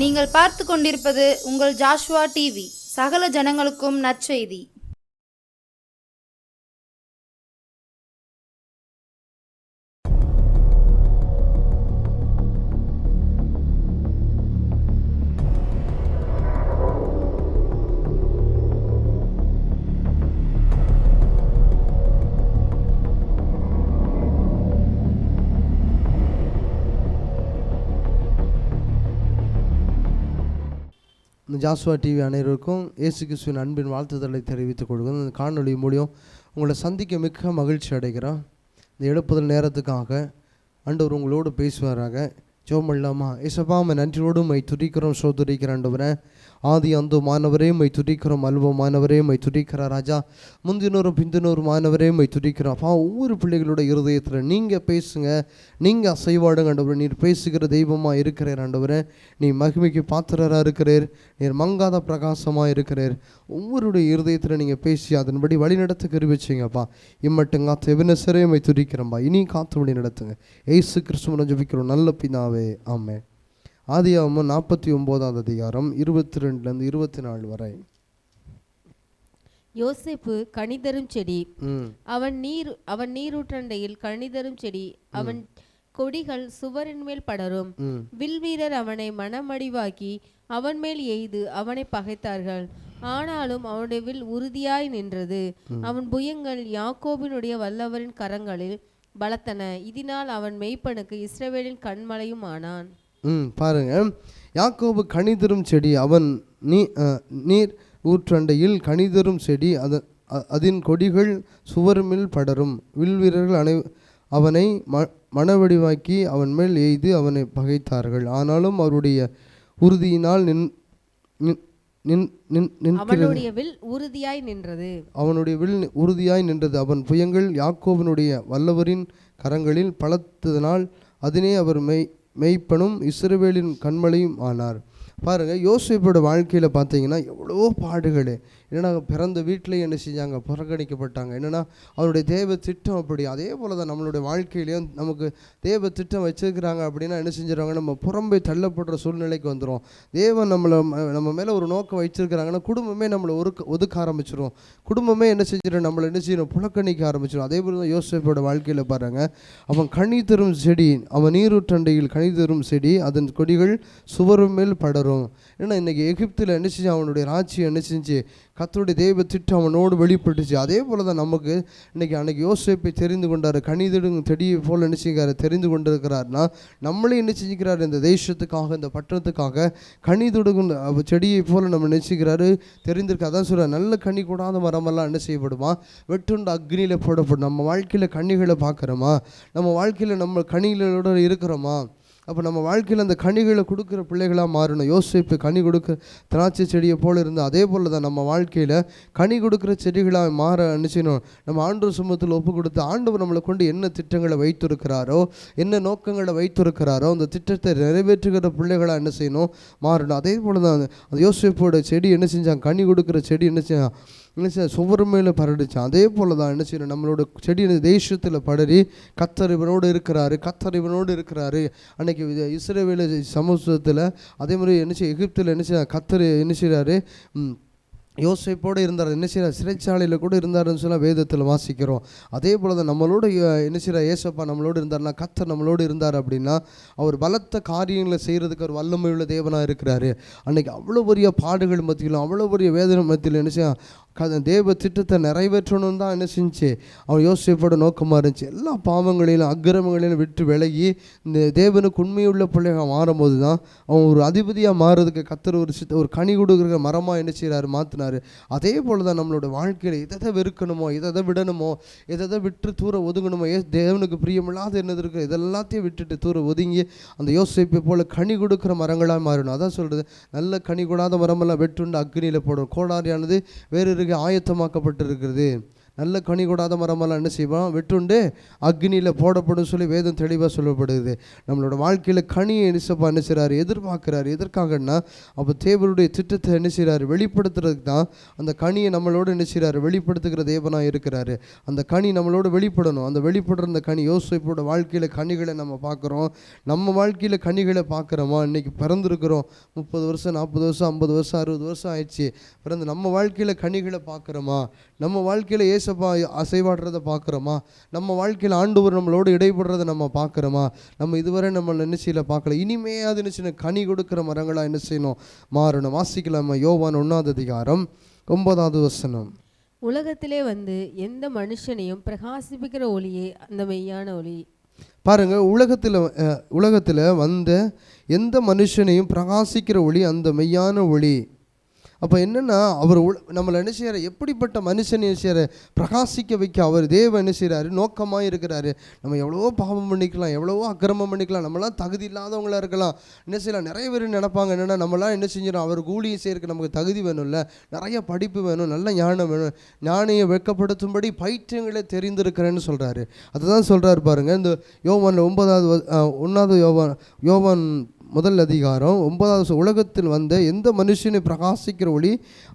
நீங்கள் பார்த்து கொண்டிருப்பது உங்கள் ஜாஷுவா டிவி. சகல ஜனங்களுக்கும் நற்செய்தி. ஜாஷுவா டிவி அனைவருக்கும் இயேசு கிறிஸ்துவின் அன்பின் வாழ்த்துதலை தெரிவித்துக் கொள்கிறோம். இந்த காணொளி மூலியம் உங்களை சந்திக்க மிக்க மகிழ்ச்சி அடைகிறோம். இந்த எழுப்புதல் நேரத்துக்காக ஆண்டவர் உங்களோடு பேசுவாராக. ஜெபம் இல்லாமா? ஏசப்பா, மை நன்றியோடு மை துதிக்கிறோம், சோதரிக்கிற ஆண்டவரே. ஆதி அந்து மாணவரே மை துதிக்கிறோம், அல்வ மாணவரே மை துதிக்கிற ராஜா. முந்தினோரும் பிந்தினோரும் மாணவரே மை துதிக்கிறோம். அப்பா, ஒவ்வொரு பிள்ளைகளோட இருதயத்தில் நீங்கள் பேசுங்க, நீங்கள் அசைவாடுங்க ஆண்டவரே. நீர் பேசுகிற தெய்வமாக இருக்கிறீர் ஆண்டவரே. நீ மகிமைக்கு பாத்திரராக இருக்கிறீர். நீர் மங்காத பிரகாசமாக இருக்கிறீர். ஒவ்வொருடைய இருதயத்தில் நீங்கள் பேசி அதன்படி வழி நடத்த கிருபை செய்யுங்கப்பா. இம்மட்டும் காத்து எபினேசரே மை துதிக்கிறோம்பா. இனி காத்து வழி நடத்துங்க. இயேசு கிறிஸ்துவை ஜெபிக்கிறோம் நல்ல பிதாவே, ஆமென். ஆதியாகமம் 49ஆம் அதிகாரம் 22 24 வரை. யோசேப்பு கனிதரும் செடி, அவன் நீரூற்றண்டையில் கனிதரும் செடி, அவன் கொடிகள் சுவரின் மேல் படரும். வில்வீரர் அவனை மனமடிவாக்கி அவன் மேல் எய்து அவனை பகைத்தார்கள். ஆனாலும் அவனுடைய வில் உறுதியாய் நின்றது. அவன் புயங்கள் யாக்கோபினுடைய வல்லவரின் கரங்களில் பலத்தன. இதனால் அவன் மெய்ப்பனுக்கு இஸ்ரவேலின் கண்மலையும் ஆனான். பாருங்க, யாக்கோபு கனிதரும் செடி, அவன் நீர் ஊற்றண்டையில் கனிதரும் செடி, அதன் கொடிகள் சுவர்மில் படரும். வில்வீரர்கள் அவனை மனவடிவாக்கி அவன் மேல் எய்து அவனை பகைத்தார்கள். ஆனாலும் அவருடைய உறுதியினால் அவனுடைய வில் உறுதியாய் நின்றது. அவன் புயங்கள் யாக்கோபினுடைய வல்லவரின் கரங்களில் பலத்ததனால் அதனே அவர் மெய்ப்பனும் இஸ்ரவேலின் கண்மலையும் ஆனார். பாருங்கள், யோசேப்போட வாழ்க்கையில் பார்த்தீங்கன்னா எவ்வளோ பாடுகள். என்னென்னா, பிறந்த வீட்டிலேயே என்ன செஞ்சாங்க, புறக்கணிக்கப்பட்டாங்க. என்னென்னா, அவருடைய தேவ திட்டம் அப்படி. அதே போல் தான் நம்மளுடைய வாழ்க்கையிலையும் நமக்கு தேவ திட்டம் வச்சுருக்கிறாங்க அப்படின்னா என்ன செஞ்சிடறாங்க, நம்ம புறம்பே தள்ளப்படுற சூழ்நிலைக்கு வந்துடும். தேவன் நம்ம மேலே ஒரு நோக்கம் வச்சுருக்கிறாங்கன்னா குடும்பமே நம்மளை ஒதுக்க ஆரம்பிச்சிடும். குடும்பமே என்ன செஞ்சிடும், நம்மளை என்ன செய்யணும், புறக்கணிக்க ஆரம்பிச்சிடும். அதே போல் தான் யோசேப்போட வாழ்க்கையில் பாருங்கள், அவன் கனி தரும் செடி, அவன் நீரூற்றண்டையில் கனி தரும் செடி, அதன் கொடிகள் சுவரும் மேல் படரும். ஏன்னா இன்றைக்கி எகிப்தில் என்ன செஞ்சு அவனுடைய ராட்சியம் என்ன செஞ்சு கர்த்தருடைய தெய்வ திட்டம் அவனோடு வெளிப்பட்டுச்சு. அதே போல் தான் நமக்கு அன்றைக்கி யோசேப்பை தெரிந்து கொண்டார். கனிதடும் செடியை போல் என்ன செய்கிறார், தெரிந்து கொண்டிருக்கிறார்னா நம்மளே என்ன செஞ்சுக்கிறார், இந்த தேசத்துக்காக இந்த பட்டணத்துக்காக கனிதொடுக்கும் செடியை போல் நம்ம நினைச்சுக்கிறாரு, தெரிந்திருக்கு. அதான் சொல்கிறார், நல்ல கனி கூடாத மரமெல்லாம் என்ன செய்யப்படுமா, வெட்டுண்டு அக்னியில் போடப்படும். நம்ம வாழ்க்கையில் கனிகளை பார்க்குறோமா, நம்ம வாழ்க்கையில் நம்ம கனிகளோட இருக்கிறோமா? அப்போ நம்ம வாழ்க்கையில் அந்த கனிகளை கொடுக்குற பிள்ளைகளாக மாறணும். யோசேப்பு கனி கொடுக்குற திராட்சை செடியை போல் இருந்தால் அதே போல் தான் நம்ம வாழ்க்கையில் கனி கொடுக்குற செடிகளாக மாற நினைச்சணும். நம்ம ஆண்டவர் சமூகத்தில் ஒப்பு கொடுத்து ஆண்டவர் நம்மளை கொண்டு என்ன திட்டங்களை வைத்திருக்கிறாரோ, என்ன நோக்கங்களை வைத்திருக்கிறாரோ அந்த திட்டத்தை நிறைவேற்றுகிற பிள்ளைகளாக என்ன செய்யணும், மாறணும். அதே போல் தான் அந்த யோசேப்போட செடி என்ன செஞ்சாங்க, கனி கொடுக்குற செடி என்ன செஞ்சால் சுவர் மேலே பரடிச்சான். அதே போல் தான் என்ன செய்யணும், நம்மளோட செடி தேசத்தில் படரி கர்த்தர் இவனோடு இருக்கிறாரு. அன்றைக்கி இஸ்ரவேல் சமூகத்தில் அதே மாதிரி என்ன செய்ய, எகிப்தில் என்ன செய்ய கர்த்தர் என்ன செய்கிறாரு, யோசேப்போடு இருந்தார். என்ன செய்கிறார், சிறைச்சாலையில் கூட இருந்தாருன்னு சொல்லி வேதத்தில் வாசிக்கிறோம். அதே போல் தான் நம்மளோட என்ன செய்கிறார், ஏசப்பா நம்மளோடு இருந்தார்னா, கர்த்தர் நம்மளோடு இருந்தார் அப்படின்னா அவர் பலத்த காரியங்களை செய்கிறதுக்கு ஒரு வல்லமை உள்ள தேவனாக இருக்கிறாரு. அன்றைக்கி அவ்வளோ பெரிய பாடுகள் மத்தியிலும் அவ்வளோ பெரிய வேதனை மத்தியில் என்ன செய்ய தேவ திட்டத்தை நிறைவேற்றணும் தான் என்ன செஞ்சு அவன் யோசேப்போட நோக்கமாக இருந்துச்சு. எல்லா பாவங்களிலும் அக்கிரமங்களிலும் விட்டு விலகி இந்த தேவனுக்கு உண்மையுள்ள பிள்ளைகள் மாறும்போது தான் அவன் ஒரு அதிபதியாக மாறுறதுக்கு கர்த்தர் ஒரு கனி கொடுக்குற மரமாக என்ன செய்கிறாரு, மாற்றினார். அதே போல் தான் நம்மளோட வாழ்க்கையில் எதை வெறுக்கணுமோ, எதை விடணுமோ, எதை விட்டு தூர ஒதுங்கணுமோ, தேவனுக்கு பிரியமில்லாத என்னது இருக்குது இதெல்லாத்தையும் விட்டுட்டு தூர ஒதுங்கி அந்த யோசேப்பை போல் கனி கொடுக்குற மரங்களாக மாறணும். அதான் சொல்கிறது, நல்ல கனி கூடாத மரமெல்லாம் வெட்டுண்டு அக்னியில் போடும். கோடாரியானது வேறு ஆயத்தமாக்கப்பட்டிருக்கிறது. நல்ல கனி கொடாத மரமெல்லாம் என்ன செய்வான், வெட்டுண்டு அக்னியில் போடப்படும் சொல்லி வேதம் தெளிவாக சொல்லப்படுது. நம்மளோட வாழ்க்கையில் கனியை என்ன செய்கிறாரு, எதிர்பார்க்குறாரு. எதற்காகன்னா அப்போ தேவனுடைய திட்டத்தை என்ன செய்கிறாரு, வெளிப்படுத்துறதுக்கு தான் அந்த கனியை நம்மளோட என்ன செய்கிறாரு, வெளிப்படுத்துகிற தேவனாக இருக்கிறாரு. அந்த கனி நம்மளோட வெளிப்படணும். அந்த வெளிப்படுற அந்த கனி, யோசேப்போட வாழ்க்கையில் கனிகளை நம்ம பார்க்குறோம். நம்ம வாழ்க்கையில் கனிகளை பார்க்குறோமா? இன்றைக்கி பிறந்திருக்கிறோம், 30 வருஷம் 40 வருஷம் 50 வருஷம் 60 வருஷம் ஆயிடுச்சு பிறந்து, நம்ம வாழ்க்கையில் கனிகளை பார்க்குறோமா? நம்ம வாழ்க்கையில் ஏசப்பா அசைவாடுறதை பார்க்குறோமா? நம்ம வாழ்க்கையில் ஆண்டவர் நம்மளோடு இடைபடுறதை நம்ம பார்க்குறோமா? நம்ம இதுவரை நம்ம நினைச்சியில் பார்க்கல. இனிமே அது நினைச்சு கனி கொடுக்குற மரங்களாக என்ன செய்யணும், மாறணும். வாசிக்கலாமா? யோவான் 1 அதிகாரம் 9 வசனம். உலகத்திலே வந்து எந்த மனுஷனையும் பிரகாசிப்பிக்கிற ஒளியே அந்த மெய்யான ஒளி. பாருங்க, உலகத்தில் வந்த எந்த மனுஷனையும் பிரகாசிக்கிற ஒளி அந்த மெய்யான ஒளி. அப்போ என்னென்னா, அவர் நம்மளை என்ன செய்கிறார், எப்படிப்பட்ட மனுஷன் என்ன செய்கிறார், பிரகாசிக்க வைக்க அவர் தேவன் என்ன செய்கிறாரு, நோக்கமாக இருக்கிறாரு. நம்ம எவ்வளவோ பாவம் பண்ணிக்கலாம், எவ்வளவோ அக்கிரமம் பண்ணிக்கலாம், நம்மளாம் தகுதி இல்லாதவங்களாக இருக்கலாம். என்ன செய்யலாம், நிறைய பேர் நினைப்பாங்க என்னென்னா, நம்மளாம் என்ன செஞ்சிடும், அவர் கூலியை செய்யறதுக்கு நமக்கு தகுதி வேணும்ல, நிறைய படிப்பு வேணும், நல்ல ஞானம் வேணும், ஞானியை வெட்கப்படுத்தும்படி பைத்தியங்களை தெரிந்திருக்கிறேன்னு சொல்கிறாரு. அதுதான் சொல்கிறாரு பாருங்கள். இந்த யோவான் 1 யோவான் 1 அதிகாரம் 9 உலகத்தில் வந்த எந்த மனுஷனை பிரகாசிக்கிற ஒளி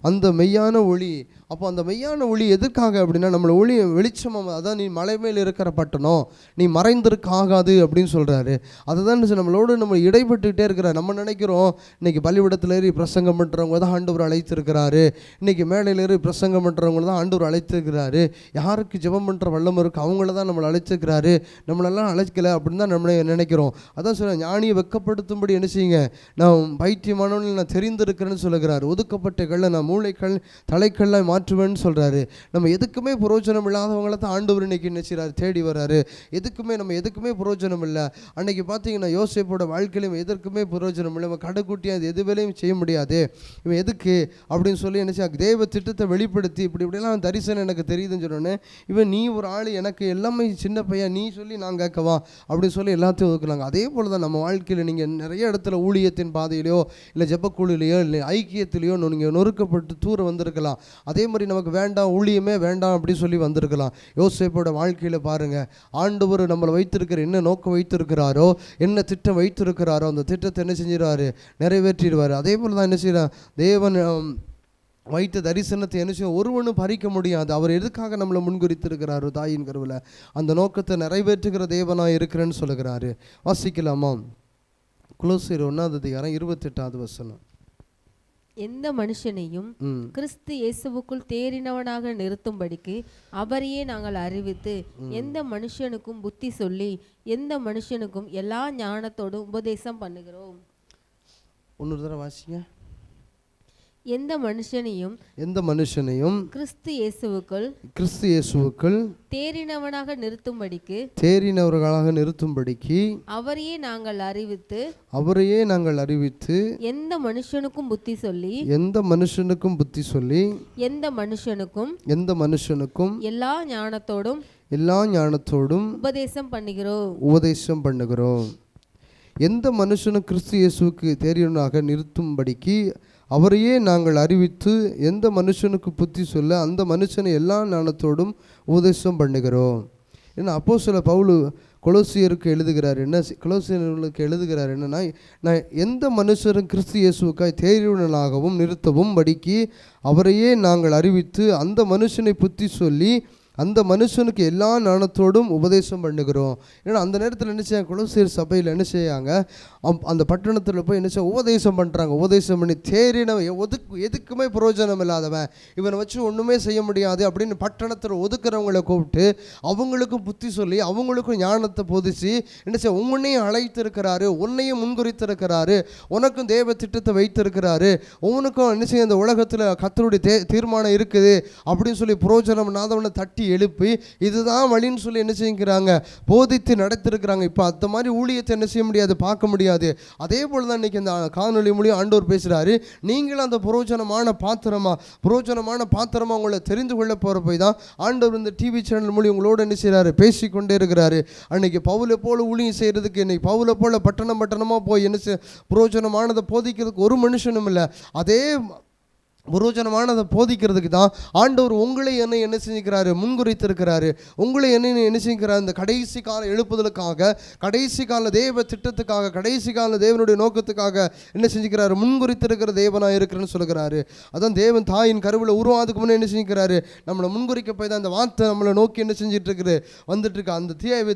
அந்த மெய்யான ஒளி. அப்போ அந்த மெய்யான ஒளி எதற்காக அப்படின்னா, நம்மளை ஒளி வெளிச்சமாக, அதான் நீ மலை மேல் இருக்கிற பட்டணம், நீ மறைந்திருக்காகாது அப்படின்னு சொல்கிறாரு. அதுதான் நம்மளோடு நம்ம இடைப்பட்டுக்கிட்டே இருக்கிறார். நம்ம நினைக்கிறோம் இன்றைக்கி பள்ளிக்கூடத்தில் ஏறி பிரசங்கம் பண்ணுறவங்க தான் ஆண்டவர் அழைத்திருக்கிறாரு, இன்றைக்கி மேடையில் ஏறி பிரசங்கம் பண்ணுறவங்க தான் ஆண்டவர் அழைத்திருக்கிறாரு, யாருக்கு ஜெபம் பண்ணுற வல்லம் இருக்குது அவங்கள தான் நம்மளை அழைச்சிருக்கிறாரு, நம்மளெல்லாம் அழைக்கலை அப்படின்னு தான் நம்மளை நினைக்கிறோம். அதான் சொல்ல, ஞானியை வெட்கப்படுத்தும்படி என்ன செய்யுங்க, நான் பைத்தியமானவன் நான் தெரிந்திருக்கிறேன்னு சொல்லுகிறார். ஒதுக்கப்பட்ட கல்லை நான் மூளைக்கல் தலைக்கல்லை மாற்றுவேன்னு சொல்கிறாரு. நம்ம எதுக்குமே பிரயோஜனம் இல்லாதவங்களை தான் ஆண்டவர் இன்னைக்கு என்ன செய்கிறார், தேடி வர்றாரு. நம்ம எதுக்குமே பிரயோஜனம் இல்லை. அன்னைக்கு பார்த்தீங்கன்னா யோசேப்போட வாழ்க்கையிலும் எதற்குமே பிரயோஜனம் இல்லை. இவன் கடைக்குட்டியாக அது எது வேலையும் செய்ய முடியாது, இவன் எதுக்கு அப்படின்னு சொல்லி என்ன செய்ய, தேவ திட்டத்தை வெளிப்படுத்தி இப்படிலாம் தரிசனம் எனக்கு தெரியுதுன்னு சொன்னோன்னே, இவன் நீ ஒரு ஆள், எனக்கு எல்லாமே சின்ன பையன், நீ சொல்லி நான் கேட்கவா அப்படின்னு சொல்லி எல்லாத்தையும் ஒதுக்குறாங்க. அதே போல் தான் நம்ம வாழ்க்கையில் நீங்கள் நிறைய இடத்துல ஊழியத்தின் பாதையிலையோ இல்லை ஜெபக்குழுலையோ இல்லை ஐக்கியத்திலையோ நீங்கள் நொறுக்கப்பட்டு தூர வந்திருக்கலாம். அதே மாதிரி நமக்கு வேண்டாம், ஊழியமே வேண்டாம் அப்படின்னு சொல்லி வந்திருக்கலாம். யோசேப்போட வாழ்க்கையில் பாருங்கள், ஆண்டவர் நம்மளை வைத்திருக்கிற என்ன நோக்கம் வைத்திருக்கிறாரோ, என்ன திட்டம் வைத்திருக்கிறாரோ, அந்த திட்டத்தை என்ன செஞ்சிருவார், நிறைவேற்றிடுவார். அதே போல் தான் என்ன செய்யறார், தேவன் வைத்த தரிசனத்தை என்ன செய்ய ஒருவனும் பறிக்க முடியாது. அவர் எதுக்காக நம்மளை முன்குறித்திருக்கிறாரோ தாயின் கருவில், அந்த நோக்கத்தை நிறைவேற்றுகிற தேவனாக இருக்கிறேன்னு சொல்லுகிறாரு. வாசிக்கலாமா? கொலோசியர் 1 அதிகாரம் 28 வசனம். எந்த மனுஷனையும் கிறிஸ்து இயேசுவுக்குள் தேறினவனாக நிறுத்தும்படிக்கு அவரையே நாங்கள் அறிவித்து, எந்த மனுஷனுக்கும் புத்தி சொல்லி, எந்த மனுஷனுக்கும் எல்லா ஞானத்தோடும் உபதேசம் பண்ணுகிறோம். ஒன்று தடவை வாசிங்க. எந்த மனுஷனையும் கிறிஸ்து இயேசுவுக்குள் தேறினவனாக நிறுத்தும்படிக்கு அவரையே நாங்கள் அறிவித்து, எந்த மனுஷனுக்கும் புத்தி சொல்லி, எந்த மனுஷனுக்கும் எல்லா ஞானத்தோடும் உபதேசம் பண்ணுகிறோம். எந்த மனுஷனும் கிறிஸ்து இயேசுவுக்கு தேறினவனாக நிறுத்தும்படிக்கு அவரையே நாங்கள் அறிவித்து, எந்த மனுஷனுக்கு புத்தி சொல்ல அந்த மனுஷனை எல்லா ஞானத்தோடும் உபதேசம் பண்ணுகிறோம். ஏன்னா அப்போஸ்தலர் பவுல் கொலோசியருக்கு எழுதுகிறார் என்னன்னா, நான் எந்த மனுஷரும் கிறிஸ்து இயேசுவுக்காய் தேறினவனாகவும் நிறுத்தவும் படிக்கு அவரையே நாங்கள் அறிவித்து, அந்த மனுஷனை புத்தி சொல்லி அந்த மனுஷனுக்கு எல்லா ஞானத்தோடும் உபதேசம் பண்ணுகிறோம். ஏன்னா அந்த நேரத்தில் என்ன செய்ய, கொலோசியர் சபையில் என்ன செய்யாங்க, அந்த பட்டணத்தில் போய் என்ன செய்ய உபதேசம் பண்ணுறாங்க. உபதேசம் பண்ணி தேறினவன் எதுக்குமே பிரயோஜனம் இல்லாதவன், இவனை வச்சு ஒன்றுமே செய்ய முடியாது அப்படின்னு பட்டணத்தில் ஒதுக்குறவங்களை கூப்பிட்டு அவங்களுக்கும் புத்தி சொல்லி அவங்களுக்கும் ஞானத்தை போதிச்சு என்ன செய்ய, உன்னையும் அழைத்திருக்கிறாரு, உன்னையும் முன்குறித்திருக்கிறாரு, உனக்கும் தேவ திட்டத்தை வைத்திருக்கிறாரு, உனக்கும் என்ன செய்ய இந்த உலகத்தில் கர்த்தருடைய தீர்மானம் இருக்குது அப்படின்னு சொல்லி பிரயோஜனம் இல்லாதவனை தட்டி எழுப்பி இதுதான் வழின்னு சொல்லி என்ன செய்கிறாங்க, போதித்து நடத்திருக்கிறாங்க. இப்போ அந்த மாதிரி ஊழியத்தை என்ன செய்ய முடியாது, பார்க்க முடியாது. அதே போல் தான் இன்றைக்கி இந்த காணொலி மூலியம் ஆண்டவர் பேசுகிறாரு. நீங்களும் அந்த புரோஜனமான பாத்திரமா உங்களை தெரிந்து கொள்ள போகிற போய் தான் ஆண்டவர் இந்த டிவி சேனல் மூலியம் உங்களோட என்ன செய்கிறாரு, பேசிக்கொண்டே இருக்கிறாரு. அன்றைக்கி பவுலை போல ஊழியம் செய்கிறதுக்கு, இன்றைக்கி பவுலை போல பட்டணமாக போய் என்ன புரோஜனமானதை போதிக்கிறதுக்கு ஒரு மனுஷனும் இல்லை. புரோஜனமானதை போதிக்கிறதுக்கு தான் ஆண்டவர் உங்களை என்ன செஞ்சுக்கிறாரு, முன்குறித்திருக்கிறாரு. உங்களை என்ன செஞ்சுக்கிறார், இந்த கடைசி கால எழுப்புதலுக்காக, கடைசி கால தேவ திட்டத்துக்காக, கடைசி கால தேவனுடைய நோக்கத்துக்காக என்ன செஞ்சுக்கிறாரு, முன்குறித்திருக்கிற தேவனாக இருக்கிறேன்னு சொல்லுகிறாரு. அதான் தேவன் தாயின் கருவில் உருவாதுக்கு முன்னே என்ன செஞ்சுக்கிறாரு, நம்மளை முன்குறிக்க போய் தான் அந்த வார்த்தை நம்மளை நோக்கி என்ன செஞ்சுட்டு இருக்குது, வந்துட்டு இருக்கு. அந்த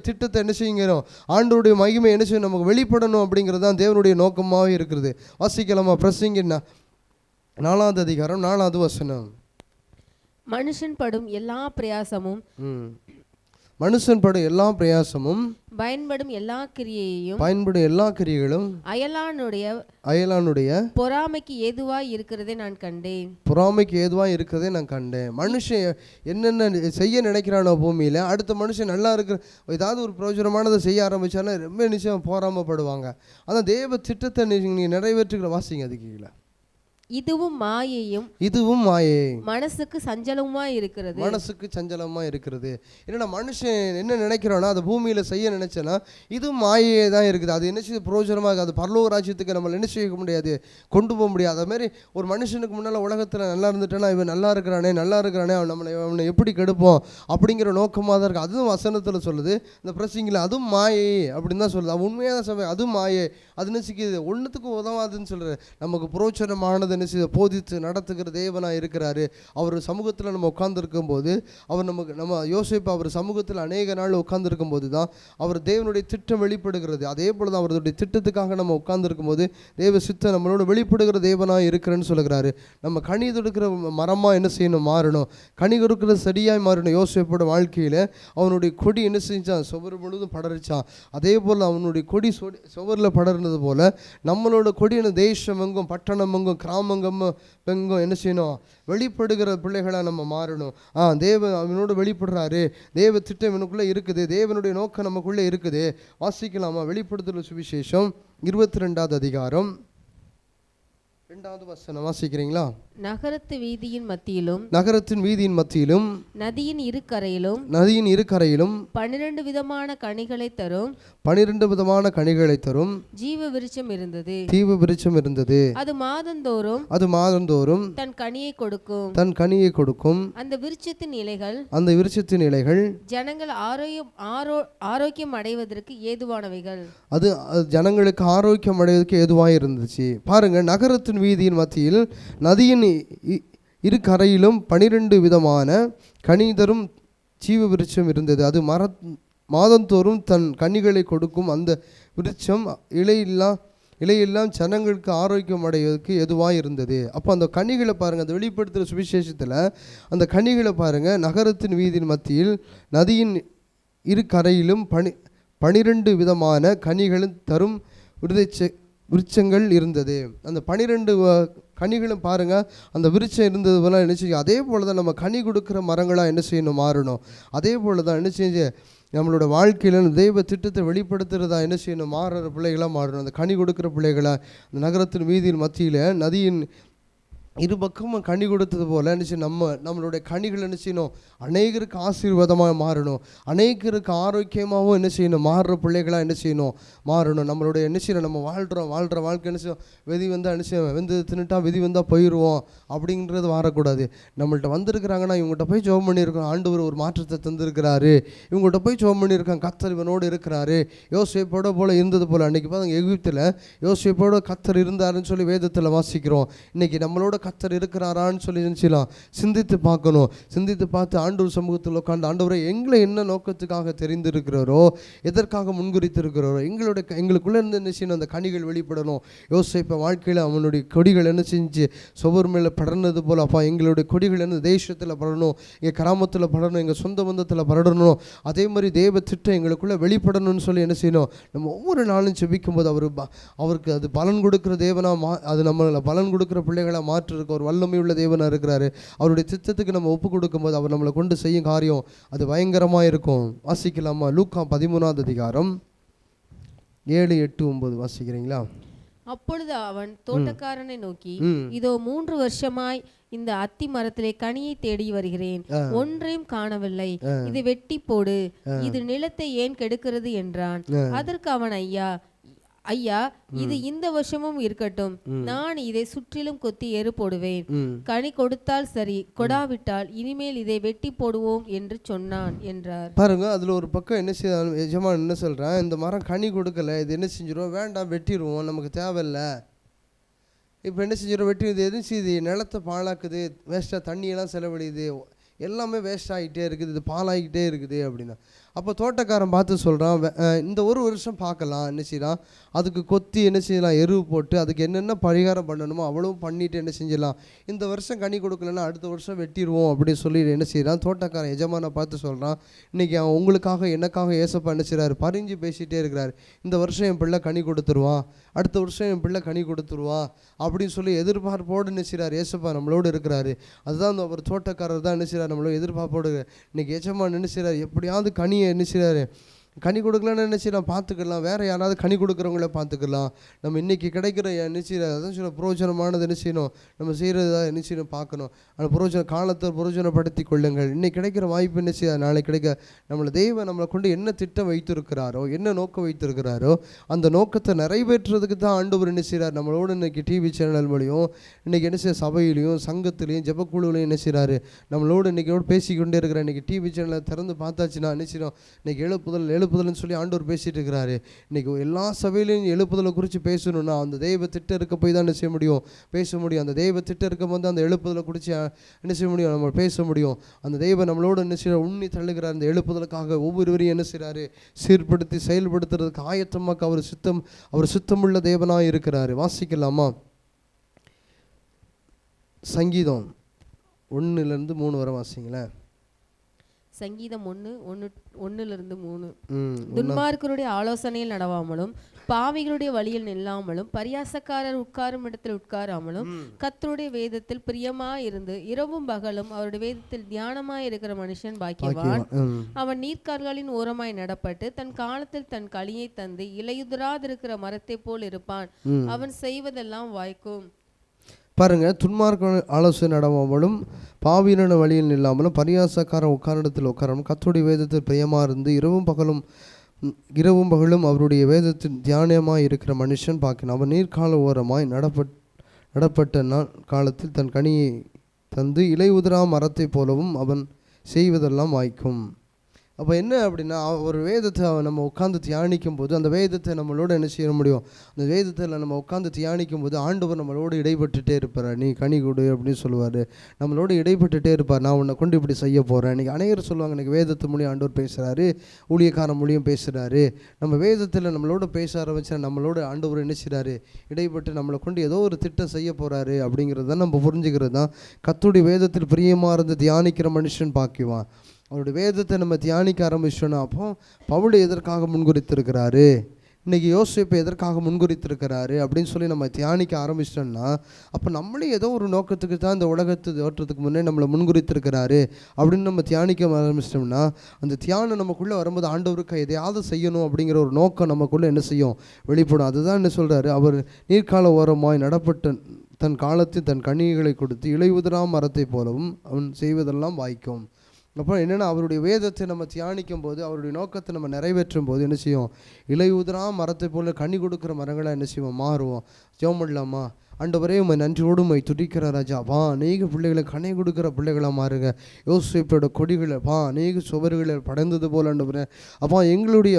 திட்டத்தை என்ன செய்யுங்கிறோம், ஆண்டவருடைய மகிமை என்ன செய்யணும், நமக்கு வெளிப்படணும் அப்படிங்கிறது தான் தேவனுடைய நோக்கமாக இருக்கிறது. வாசிக்கலாமா? பிரசங்கின்னா 4வது அதிகாரம் 4வது வசனம். மனுஷன் படும் எல்லா பிரயாசமும் பயன்படும் எல்லா கிரியைகளும் அயலானுடைய பொறாமைக்கு ஏதுவாய் இருக்கிறதை நான் கண்டேன். மனுஷன் என்னென்ன செய்ய நினைக்கிறானோ பூமியில, அடுத்த மனுஷன் நல்லா இருக்கிற ஏதாவது ஒரு பிரயோஜனமானதை செய்ய ஆரம்பிச்சானா ரொம்ப நிச்சயம் பொறாமப்படுவாங்க. அதான் தேவ திட்டத்தை நீ நிறைவேற்றுகிற. வாசிங்க அதுக்கு கீழே. இதுவும் மாயை மனசுக்கு சஞ்சலமா இருக்கிறது. என்னன்னா மனுஷன் என்ன நினைக்கிறானோ அதை பூமியில செய்ய நினைச்சனா இது மாயே தான் இருக்குது. அது என்ன செய்ய பிரயோஜனமாக, அது பரலோக ராஜ்யத்துக்கு நம்ம என்ன செய்ய முடியாது, கொண்டு போக முடியாது. அது மாதிரி ஒரு மனுஷனுக்கு முன்னால் உலகத்தில் நல்லா இருந்துட்டேன்னா இவன் நல்லா இருக்கிறானே அவனை எப்படி கெடுப்போம் அப்படிங்கிற நோக்கமாக தான் இருக்குது. அதுவும் வசனத்தில் சொல்லுது, இந்த பிரசிங்கில் அதுவும் மாயை அப்படின்னு தான் சொல்லுது. உண்மையாக தான் சொல்லுவேன், அதுவும் மாயை. அது நினைச்சிக்குது ஒன்றுத்துக்கும் உதவாதுன்னு சொல்கிறது. நமக்கு புரோச்சனமானது போதித்து நடத்துகிற தேவனாக இருக்கிறாரு. அவர் சமூகத்தில் நம்ம உட்கார்ந்துருக்கும் போது, அவர் நம்ம யோசிப்பு அவர் சமூகத்தில் அநேக நாள் உட்கார்ந்துருக்கும் போது தான் அவர் தேவனுடைய திட்டம் வெளிப்படுகிறது. அதே போல் தான் அவருடைய திட்டத்துக்காக நம்ம உட்கார்ந்துருக்கும் போது தேவ சித்தம் நம்மளோட வெளிப்படுகிற தேவனாக இருக்கிறேன்னு சொல்லுகிறாரு. நம்ம கனி கொடுக்கிற மரமாக என்ன செய்யணும், மாறணும். கனி கொடுக்கிற செடியாய் மாறணும். யோசிப்போட வாழ்க்கையில் அவனுடைய கொடி என்ன செஞ்சான், சுவர் முழுவதும் படர்ச்சான். அதே போல் அவனுடைய கொடி சுவரில் படர்ந்தது போல் நம்மளோட கொடி தேசம் எங்கும், பட்டணம் எங்கும், கிராமங்கும் பெங்கும் என்ன செய்யணும், வெளிப்படுகிற பிள்ளைகளாக நம்ம மாறணும். தேவன் அவனோடு வெளிப்படுறாரு, தேவ திட்டம் எனக்குள்ளே இருக்குது, தேவனுடைய நோக்கம் நமக்குள்ளே இருக்குது. வாசிக்கலாமா? வெளிப்படுத்தல் சுவிசேஷம் 22வது அதிகாரம் 2வது வசனம் வாசிக்கிறீங்களா? நகரத்தின் வீதியின் மத்தியிலும் நதியின் இரு கரையிலும் 12 விதமான கனிகளை தரும் ஜீவ விருட்சம் இருந்தது. அது மாதந்தோறும் தன் கனியை கொடுக்கும். அந்த விருட்சத்தின் இலைகள் ஜனங்கள் ஆரோக்கியம் அடைவதற்கு ஏதுவானவைகள். அது ஜனங்களுக்கு ஆரோக்கியம் அடைவதற்கு ஏதுவாக இருந்துச்சு. பாருங்க, நகரத்தின் வீதியின் மத்தியில் நதியின் இரு கரையிலும் 12 விதமான கனி தரும் ஜீவ விருட்சம் இருந்தது. அது மாதந்தோறும் தன் கனிகளை கொடுக்கும். அந்த விருட்சம் இலையெல்லாம் ஜனங்களுக்கு ஆரோக்கியம் அடைவதற்கு எதுவாக இருந்தது. அப்போ அந்த கனிகளை பாருங்கள், அந்த வெளிப்படுத்துகிற சுவிசேஷத்தில் அந்த கனிகளை பாருங்கள். நகரத்தின் வீதியின் மத்தியில் நதியின் இரு கரையிலும் 12 விதமான கனிகளும் தரும் விருட்சங்கள் இருந்தது. அந்த 12 கனிகளும் பாருங்கள், அந்த விருட்சம் இருந்தது போல என்ன செய்யும். அதே போல் தான் நம்ம கனி கொடுக்குற மரங்களாக என்ன செய்யணும், மாறணும். அதே போல் தான் என்ன செஞ்சு நம்மளோட வாழ்க்கையில் தெய்வ திட்டத்தை வெளிப்படுத்துகிறதா என்ன செய்யணும், மாறுற பிள்ளைகளாக மாறணும். அந்த கனி கொடுக்குற பிள்ளைகளாக அந்த நகரத்தின் வீதியின் மத்தியில் நதியின் இரு பக்கமும் கனி கொடுத்தது போல் என்ன செய்யணும், நம்மளுடைய கனிகள் என்ன செய்யணும், அநேகருக்கு ஆசீர்வாதமாக மாறணும். அநேகருக்கு ஆரோக்கியமாகவும் என்ன செய்யணும், மாறுற பிள்ளைகளாக என்ன செய்யணும், மாறணும். நம்மளுடைய என்ன செய்யணும், நம்ம வாழ்கிற வாழ்க்கை என்ன செய்யும், விதி வந்தால் என்ன செய்வோம், வெந்து தின்னுட்டா விதி வந்தால் போயிடுவோம் அப்படின்றது வரக்கூடாது. நம்மள்ட்ட வந்திருக்கிறாங்கன்னா இவங்கள்ட்ட போய் ஜெபம் பண்ணியிருக்கோம், ஆண்டவர் ஒரு மாற்றத்தை தந்திருக்கிறாரு, இவங்கள்ட்ட போய் ஜெபம் பண்ணியிருக்காங்க, கர்த்தர் இவனோடு இருக்கிறாரு. யோசேப்போட போல் இருந்தது போல் அன்றைக்கி பார்த்தாங்க எகிப்தில் யோசேப்போட கர்த்தர் இருந்தாருன்னு சொல்லி வேதத்தில் வாசிக்கிறோம். இன்றைக்கி நம்மளோட கர்த்தர் இருக்கிறாரான்னு சொல்லி நினச்சலாம் சிந்தித்து பார்க்கணும். சிந்தித்து பார்த்து ஆண்டவர் சமூகத்தில் உட்காந்து, ஆண்டவரை எங்களை என்ன நோக்கத்துக்காக தெரிந்திருக்கிறாரோ, எதற்காக முன்குறித்திருக்கிறாரோ, எங்களுக்குள்ளே இருந்து என்ன செய்யணும், அந்த கனிகள் வெளிப்படணும். யோசேப்பு வாழ்க்கையில் அவனுடைய கொடிகள் என்ன செஞ்சு சுவர் மேலே படர்ந்தது போல், அப்பா எங்களுடைய கொடிகள் என்ன தேசத்தில் படரணும், எங்கள் கிராமத்தில் படரணும், எங்கள் சொந்த பந்தத்தில் படரணும். அதே மாதிரி தேவ திட்டம் எங்களுக்குள்ளே வெளிப்படணும்னு சொல்லி என்ன செய்யணும், நம்ம ஒவ்வொரு நாளும் செபிக்கும் போது அவருக்கு அது பலன் கொடுக்குற தேவனாக அது நம்மளை பலன் கொடுக்குற பிள்ளைகளாக மாற்று ஒரு வல்லமையுள்ள தேவனாக இருக்கிறாரு. அவருடைய சித்தத்துக்கு நம்ம ஒப்பு கொடுக்கும்போது அவர் நம்மளை கொண்டு செய்யும் காரியம் அது பயங்கரமாக இருக்கும். வாசிக்கலாமா? லூக்கா 13வது அதிகாரம் 7, 8, 9 வாசிக்கிறீங்களா? அப்பொழுது அவன் தோட்டக்காரனை நோக்கி, இதோ 3 வருஷமாய் இந்த அத்தி மரத்திலே கனியை தேடி வருகிறேன், ஒன்றையும் காணவில்லை, இது வெட்டி போடு, இது நிலத்தை ஏன் கெடுக்கிறது என்றான். அதற்கு அவன், ஐயா, இது இந்த வருஷமும் இருக்கட்டும், நான் இதை சுற்றிலும் கொத்தி எரு போடுவேன், கனி கொடுத்தால் சரி, கொடாவிட்டால் இனிமேல் இதை வெட்டி போடுவோம் என்று சொன்னான் என்றார். பாருங்க, அதுல ஒரு பக்கம் என்ன செய்ய எஜமான் என்ன சொல்றேன், இந்த மரம் கனி கொடுக்கல, இது என்ன செஞ்சிடும், வேண்டாம் வெட்டிடுவோம், நமக்கு தேவையில்லை. இப்போ என்ன செஞ்சிடும், வெட்டி இது எதுவும் செய்யுது, நிலத்தை பாழாக்குது, வேஸ்ட்டாக தண்ணியெல்லாம் செலவழியுது, எல்லாமே வேஸ்ட் ஆகிட்டே இருக்குது, இது பாலாகிட்டே இருக்குது அப்படின்னா. அப்போ தோட்டக்காரன் பார்த்து சொல்கிறான், இந்த ஒரு வருஷம் பார்க்கலாம், என்ன செய்யலாம், அதுக்கு கொத்தி என்ன செய்யலாம், எருவு போட்டு அதுக்கு என்னென்ன பரிகாரம் பண்ணணுமோ அவ்வளவும் பண்ணிவிட்டு என்ன செஞ்சிடலாம், இந்த வருஷம் கனி கொடுக்கலன்னா அடுத்த வருஷம் வெட்டிடுவோம் அப்படின்னு சொல்லி என்ன செய்யலாம், தோட்டக்காரன் எஜமானை பார்த்து சொல்கிறான். இன்றைக்கி அவன் உங்களுக்காக எனக்காக ஏசப்பா என்ன செய்கிறாரு, பறிஞ்சு பேசிகிட்டே இருக்கிறார். இந்த வருஷம் என் பிள்ளை கனி கொடுத்துருவான், அடுத்த வருஷம் என் பிள்ளை கனி கொடுத்துருவான் அப்படின்னு சொல்லி எதிர்பார்ப்போடு என்ன செய்கிறார், ஏசப்பா நம்மளோடு இருக்கிறாரு. அதுதான் அந்த ஒரு தோட்டக்காரர் தான் என்ன செய்கிறார், நம்மளோட எதிர்பார்ப்போடு. இன்றைக்கி எஜமான் என்ன செய்கிறார், எப்படியாவது கனியை என்ன செய்கிறாரு, கனி கொடுக்கலான்னு என்ன செய்யலாம், பார்த்துக்கலாம், வேறு யாராவது கனி கொடுக்குறவங்கள பார்த்துக்கலாம். நம்ம இன்றைக்கி கிடைக்கிற என்ன செய்யறது, அதான் சொல்ல புரோஜனமானது என்ன செய்யணும், நம்ம செய்கிறதா என்ன செய்யணும் பார்க்கணும். அந்த காலத்தை புரோஜனப்படுத்தி கொள்ளுங்கள். இன்றைக்கி கிடைக்கிற வாய்ப்பு என்ன செய்யாது, நாளைக்கு கிடைக்க நம்மளை தெய்வம் நம்மளை கொண்டு என்ன திட்டம் வைத்திருக்கிறாரோ, என்ன நோக்கம் வைத்திருக்கிறாரோ, அந்த நோக்கத்தை நிறைவேற்றுறதுக்கு தான் ஆண்டவர் என்ன செய்கிறார், நம்மளோட இன்றைக்கி டிவி சேனல் மூலியம் இன்றைக்கி என்ன செய்ய, சபையிலையும் சங்கத்துலேயும் ஜெபக்குழுவிலையும் என்ன செய்கிறாரு, நம்மளோடு இன்றைக்கி பேசிக்கொண்டே இருக்கிற. இன்றைக்கி டிவி சேனலை திறந்து பார்த்தாச்சுன்னா என்ன செய்யணும், இன்றைக்கி எழுப்புதல்னு சொல்லி ஆண்டவர் பேசிகிட்டு இருக்கிறாரு. இன்றைக்கி எல்லா சபையிலையும் எழுப்புதலை குறித்து பேசணும்னா அந்த தெய்வ திட்டம் இருக்க போய் தான் என்ன செய்ய முடியும், பேச முடியும். அந்த தெய்வ திட்டம் இருக்கும் போது அந்த எழுப்புதலை குறித்து என்ன செய்ய முடியும், நம்ம பேச முடியும். அந்த தெய்வம் நம்மளோட என்ன செய்ய உண்ணி தள்ளுகிறார். அந்த எழுப்புதலுக்காக ஒவ்வொருவரையும் என்ன செய்கிறாரு, சீர்படுத்தி செயல்படுத்துறதுக்கு ஆயத்தமாக்க அவர் சித்தமுள்ள தேவனாக இருக்கிறாரு. வாசிக்கலாமா, சங்கீதம் 1-3 வரை வாசிங்களேன். சங்கீதம் 1:1-3. துன்மார்க்கருடைய ஆலோசனையில் நடவாமலும், பாவிகளுடைய வழியில் நில்லாமலும், பரியாசக்காரர் உட்காரும் இடத்தில் உட்காராமலும், கர்த்தருடைய வேதத்தில் பிரியமாயிருந்து இரவும் பகலும் அவருடைய வேதத்தில் தியானமாய் இருக்கிற மனுஷன் பாக்கியவான். அவன் நீர்க்கால்களின் ஓரமாய் நடப்பட்டு தன் காலத்தில் தன் களியை தந்து இலையுதிராதிருக்கிற மரத்தை போல் இருப்பான். அவன் செய்வதெல்லாம் வாய்க்கும். பாருங்க, துன்மார்க்க ஆலோசனை நடவாமலும், பாவியின வழியில் நில்லாமலும், பரியாசக்காரன் உட்காரிடத்தில் உட்காராமலும், கர்த்தருடைய வேதத்தில் பிரியமாக இருந்து இரவும் பகலும் அவருடைய வேதத்தில் தியானமாய் இருக்கிற மனுஷன் பார்க்கணும். அவன் நீர்க்கால ஓரமாய் நடப்பட்ட காலத்தில் தன் கனியை தந்து இலை உதிரா மரத்தை போலவும் அவன் செய்வதெல்லாம் வாய்க்கும். அப்போ என்ன அப்படின்னா, ஒரு வேதத்தை நம்ம உட்காந்து தியானிக்கும் போது அந்த வேதத்தை நம்மளோட என்ன செய்ய முடியும், அந்த வேதத்தில் நம்ம உட்காந்து தியானிக்கும் போது ஆண்டவர் நம்மளோடு இடைப்பட்டுட்டே இருப்பார். நீ கனி கொடு அப்படின்னு சொல்லுவார், நம்மளோட இடைப்பட்டுட்டே இருப்பார். நான் உன்னை கொண்டு இப்படி செய்ய போகிறேன். இன்றைக்கி அநேகர் சொல்லுவாங்க, எனக்கு வேதத்து மூலியம் ஆண்டவர் பேசுகிறாரு, ஊழியக்காரன் மூலியம் பேசுகிறாரு. நம்ம வேதத்தில் நம்மளோட பேச ஆரம்பிச்சா நம்மளோட ஆண்டவர் என்ன செய்கிறாரு, இடைப்பட்டு நம்மளை கொண்டு ஏதோ ஒரு திட்டம் செய்ய போகிறாரு அப்படிங்கிறது தான் நம்ம புரிஞ்சுக்கிறது தான். கர்த்தருடைய வேதத்தில் பிரியமாக இருந்து தியானிக்கிற மனுஷன் பாக்கியவான். அவருடைய வேதத்தை நம்ம தியானிக்க ஆரம்பிச்சோன்னா, அப்போ பவுல் எதற்காக முன்குறித்திருக்கிறாரு, இன்றைக்கி யோசேப்பு எதற்காக முன்குறித்திருக்கிறாரு அப்படின்னு சொல்லி நம்ம தியானிக்க ஆரம்பிச்சிட்டோம்னா, அப்போ நம்மளே ஏதோ ஒரு நோக்கத்துக்கு தான் இந்த உலகத்து தோற்றத்துக்கு முன்னே நம்மளை முன்குறித்திருக்கிறாரு அப்படின்னு நம்ம தியானிக்க ஆரம்பிச்சிட்டோம்னா, அந்த தியானம் நமக்குள்ளே வரும்போது ஆண்டவருக்கு எதையாவது செய்யணும் அப்படிங்கிற ஒரு நோக்கம் நமக்குள்ளே என்ன செய்யும், வெளிப்படும். அதுதான் என்ன சொல்கிறாரு, அவர் நீர்க்கால ஓரமாய் நடப்பட்ட தன் காலத்தில் தன் கனிகளை கொடுத்து இலையுதிரா மரத்தை போலவும் அவன் செய்வதெல்லாம் வாய்க்கும். அப்போ என்னென்னா, அவருடைய வேதத்தை நம்ம தியானிக்கும் போது, அவருடைய நோக்கத்தை நம்ம நிறைவேற்றும் போது என்ன செய்யும், இலையுதிரா மரத்தை போல கனி கொடுக்குற மரங்களாக என்ன செய்வோம், மாறுவோம். ஜெபம் பண்ணலாமா? ஆண்டவரே, உம்மை நன்றியோடு உம்மை துதிக்கிற ராஜா, வா அநேக பிள்ளைகளை கனி கொடுக்குற பிள்ளைகளாக மாறுங்க. யோசேப்போட கொடிகளை அநேக சுவர்களை படைந்தது போல் ஆண்டவரே, அப்பா எங்களுடைய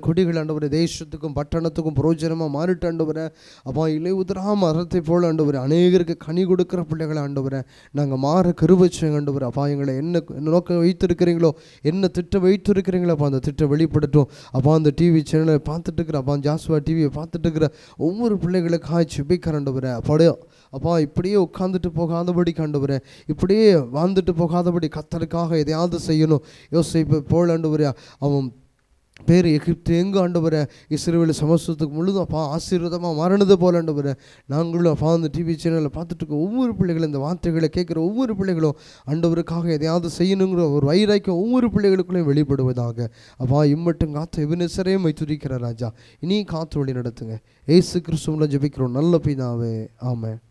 கொடிகள் ஆண்டவரே தேசத்துக்கும் பட்டணத்துக்கும் புரோஜனமாக மாறிட்டு ஆண்டவரே, அப்பா இலை உதிரா மரத்தை போல் ஆண்டவரே அநேகருக்கு கனி கொடுக்குற பிள்ளைகளை ஆண்டவரே நாங்கள் மாற கருவச்சோங்க ஆண்டவரே. அப்பா எங்களை என்ன நோக்கம் வைத்திருக்கிறீங்களோ, என்ன திட்டம் வைத்திருக்கிறீங்களோ அப்பா அந்த திட்டம் வெளிப்படுத்தும். அப்பா அந்த டிவி சேனலை பார்த்துட்டு இருக்கிற அப்பா ஜாஸ்வா டிவியை பார்த்துட்டு இருக்கிற ஒவ்வொரு பிள்ளைகளுக்காக ஜெபிக்கிற ஆண்டவரே. அப்பா இப்படியே உட்காந்துட்டு போகாதபடி ஆண்டவரே, இப்படியே வாழ்ந்துட்டு போகாதபடி கர்த்தருக்காக எதையாவது செய்யணும். யோசேப்பு போல் ஆண்டவரே, அவன் பேர் எகிப்து எங்கு ஆண்டவரே இஸ்ரவேல் சமஸ்தத்துக்கு முழுதும் அப்பா ஆசீர்வாதமாக மாறினது போல ஆண்டவரே, நாங்களும் அப்பா அந்த டிவி சேனலில் பார்த்துட்டு இருக்க ஒவ்வொரு பிள்ளைகளும், இந்த வார்த்தைகளை கேட்குற ஒவ்வொரு பிள்ளைகளும் ஆண்டவருக்காக எதையாவது செய்யணுங்கிற ஒரு வைராக்கியம் ஒவ்வொரு பிள்ளைகளுக்குள்ளேயும் வெளிப்படுவதாக. அப்பா இம்மட்டும் காத்து எபினேசரையும் துதிக்கிற ராஜா, இனி காத்து வழி நடத்துங்க. இயேசு கிறிஸ்துவின் ஜெபிக்கிறோம் நல்ல பிதாவே, ஆமென்.